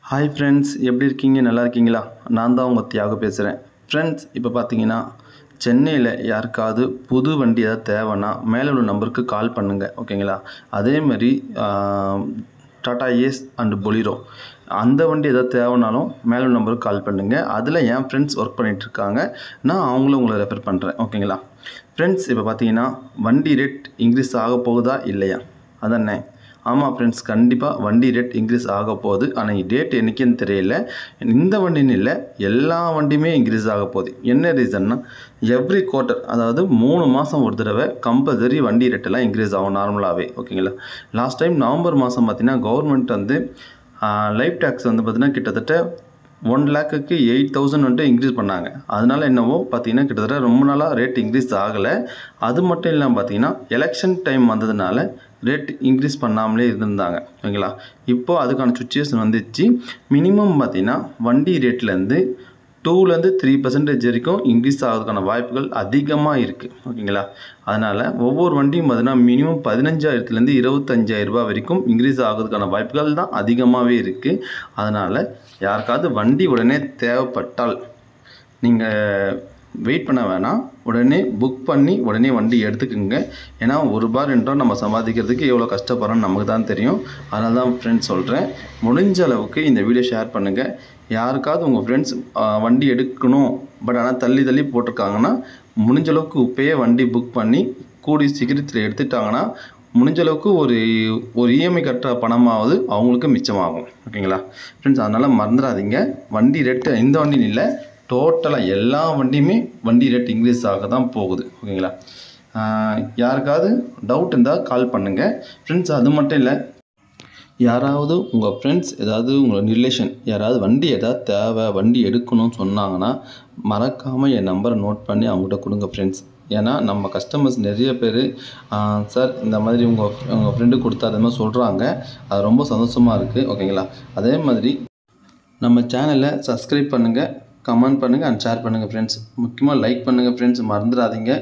Hi friends, எப்படி இருக்கீங்க? நல்லா இருக்கீங்களா? நான் தான் உங்கள் தியாகு பேசுகிறேன். ஃப்ரெண்ட்ஸ், இப்போ பார்த்தீங்கன்னா சென்னையில் யாருக்காவது புது வண்டி ஏதாவது தேவைன்னா மேலே உள்ள நம்பருக்கு கால் பண்ணுங்கள், ஓகேங்களா? அதேமாதிரி டாடா ஏஸ் அண்டு பொலிரோ அந்த வண்டி ஏதாவது தேவைனாலும் மேலே உள்ள நம்பருக்கு கால் பண்ணுங்கள். அதில் என் ஃப்ரெண்ட்ஸ் ஒர்க் பண்ணிகிட்ருக்காங்க, நான் அவங்களும் உங்களை ரெஃபர் பண்ணுறேன், ஓகேங்களா? ஃப்ரெண்ட்ஸ், இப்போ பார்த்தீங்கன்னா வண்டி ரேட் இன்க்ரீஸ் ஆக போகுதா இல்லையா? அதானே? ஆமாம் ஃப்ரெண்ட்ஸ், கண்டிப்பாக வண்டி ரேட் இன்க்ரீஸ் ஆக போகுது. ஆனால் டேட் என்றைக்குன்னு தெரியல. இந்த வண்டின்னு இல்லை, எல்லா வண்டியுமே இன்க்ரீஸ் ஆக போகுது. என்ன ரீசன்னா, எவ்ரி குவார்ட்டர், அதாவது 3 மாதம் ஒரு தடவை கம்பல்சரி வண்டி ரேட்டெல்லாம் இன்க்ரீஸ் ஆகும் நார்மலாகவே, ஓகேங்களா? லாஸ்ட் டைம் நவம்பர் மாதம் பார்த்தீங்கன்னா கவர்மெண்ட் வந்து லைஃப் டேக்ஸ் வந்து பார்த்திங்கன்னா கிட்டத்தட்ட 1,00,000க்கு 8,000 வந்துட்டு இன்க்ரீஸ் பண்ணாங்க. அதனால என்னவோ பார்த்தீங்கன்னா கிட்டத்தட்ட ரொம்ப நாளாக ரேட் இன்க்ரீஸ் ஆகலை. அது மட்டும் இல்லாமல் பார்த்தீங்கன்னா எலெக்ஷன் டைம் வந்ததுனால ரேட் இன்க்ரீஸ் பண்ணாமலே இருந்திருந்தாங்க, ஓகேங்களா? இப்போது அதுக்கான சுச்சுவேஷன் வந்துச்சு. மினிமம் பார்த்தீங்கன்னா வண்டி ரேட்லேருந்து 2லேருந்து 3% வரைக்கும் இன்க்ரீஸ் ஆகிறதுக்கான வாய்ப்புகள் அதிகமாக இருக்குது, ஓகேங்களா? அதனால் ஒவ்வொரு வண்டியும் பார்த்தீங்கன்னா மினிமம் 15,000லேருந்து 25,000 ரூபா வரைக்கும் இன்க்ரீஸ் ஆகிறதுக்கான வாய்ப்புகள் தான் அதிகமாகவே இருக்குது. அதனால் யாருக்காவது வண்டி உடனே தேவைப்பட்டால் நீங்கள் வெயிட் பண்ண வேணாம், உடனே புக் பண்ணி உடனே வண்டி எடுத்துக்கோங்க. ஏன்னா ஒரு ரூபா 2 ரூபா நம்ம சம்பாதிக்கிறதுக்கு எவ்வளோ கஷ்டப்படுறோன்னு நமக்கு தான் தெரியும். அதனால தான் ஃப்ரெண்ட்ஸ் சொல்கிறேன், முடிஞ்ச அளவுக்கு இந்த வீடியோ ஷேர் பண்ணுங்கள். யாருக்காவது உங்கள் ஃப்ரெண்ட்ஸ் வண்டி எடுக்கணும் பட் ஆனால் தள்ளி போட்டிருக்காங்கன்னா முடிஞ்ச அளவுக்கு இப்போயே வண்டி புக் பண்ணி கூடி சீக்கிரத்தில் எடுத்துட்டாங்கன்னா முடிஞ்ச அளவுக்கு ஒரு இஎம்ஐ கட்டுற பணமாவது அவங்களுக்கு மிச்சமாகும், ஓகேங்களா ஃப்ரெண்ட்ஸ்? அதனால் மறந்துடாதீங்க, வண்டி ரேட்டு இந்த வண்டின்னு இல்லை, டோட்டலாக எல்லா வண்டியுமே வண்டி ரேட் இன்க்ரீஸ் ஆக தான் போகுது, ஓகேங்களா? யாருக்காவது டவுட் இருந்தால் கால் பண்ணுங்கள் ஃப்ரெண்ட்ஸ். அது மட்டும் இல்லை, யாராவது உங்கள் ஃப்ரெண்ட்ஸ் ஏதாவது உங்கள் ரிலேஷன் யாராவது வண்டி ஏதாவது தேவை, வண்டி எடுக்கணும்னு சொன்னாங்கன்னா மறக்காமல் என் நம்பரை நோட் பண்ணி அவங்ககிட்ட கொடுங்க ஃப்ரெண்ட்ஸ். ஏன்னா நம்ம கஸ்டமர்ஸ் நிறைய பேர் சார் இந்த மாதிரி உங்கள் ஃப்ரெண்டு கொடுத்தா அது மாதிரி சொல்கிறாங்க. அது ரொம்ப சந்தோஷமாக இருக்குது, ஓகேங்களா? அதே மாதிரி நம்ம சேனலை சப்ஸ்கிரைப் பண்ணுங்கள், கமெண்ட் பண்ணுங்கள் அண்ட் ஷேர் பண்ணுங்கள் ஃப்ரெண்ட்ஸ். முக்கியமாக லைக் பண்ணுங்கள் ஃப்ரெண்ட்ஸ், மறந்துடாதீங்க.